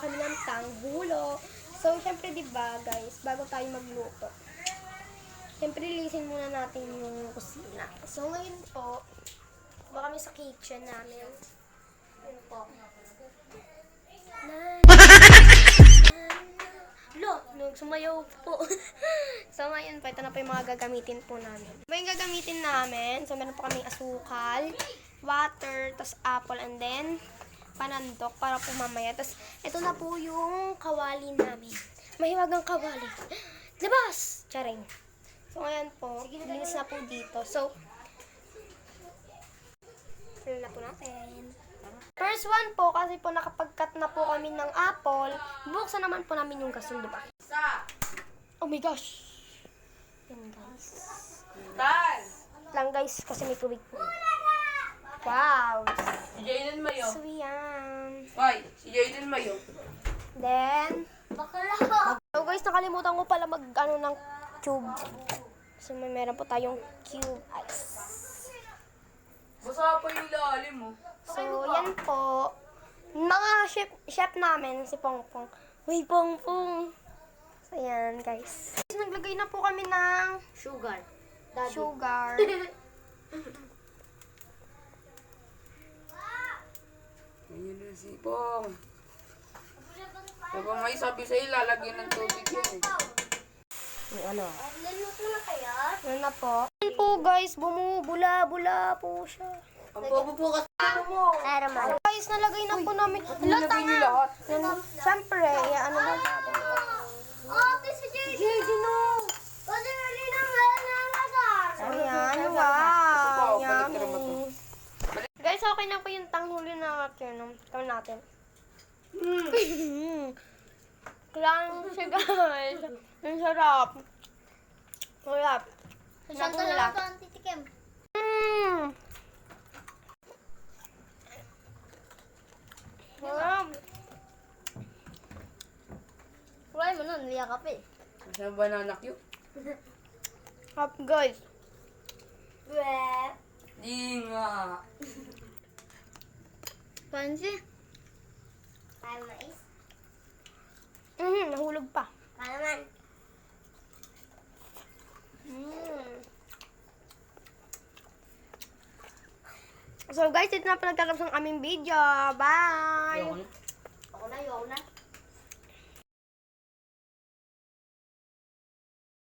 kami ng tanghulo. So, syempre, diba, guys, bago tayo magluto, syempre, lilisin muna natin yung kusina. So, ngayon po, baka kami sa kitchen namin. Ano po? Sumayaw po. So, ngayon po, ito na po yung mga gagamitin po namin. May gagamitin namin. So, meron po kaming asukal, water, tas apple, and then, panandok para po mamaya. Tas, ito na po yung kawali namin. Mahiwagang kawali. Labas! Charing. So, ngayon po, linis na po dito. So, fill na po natin. First one po, kasi po nakapag-cut na po kami ng apple, buksan naman po namin yung gasol, diba? Oh my gosh! Yan, guys. Lang, guys, kasi may tubig po. Wow! Si Jayden Mayo. So, yan. Hoy, si Jayden Mayo. Then, so guys, nakalimutan ko pala mag-ano ng cube. So, meron po tayong cube ice. Basa pa yung lalim mo. So, yan po. Mga chef namin, si Pongpong. Uy, Pongpong! So, yan, guys. Naglagay na po kami ng Sugar. sugar. Ayun na si Pong. Diba may sabi sa'yo, lalagyan ng tubig yun eh. Yung ano? Naluto na kaya? Yan na po. Yan po, guys. Bumubula-bula po siya. Ang bobo po kasi mo. So, guys, nalagay na po namin. Nilagay niyo lahat. Siyempre, ano ba natin? Ate si JJ no! Kasi nali na nalagar! Ayan, Ito wow. pa, balik mo to. Yummy. Guys, okay na po yung tanghuli na kawin natin. Kailangan siya, guys. Ang sarap. Sarap. Saan talaga ito ang titikim? Sarap. Try mo nun, niyakap eh. Masaya banana cue? Sarap, guys. Di nga. Pansi? Kaya mais? Nahulog pa. Kaya naman. So guys, ito na po nagtatapos ang aming video. Bye! Ayoko na. Ako na,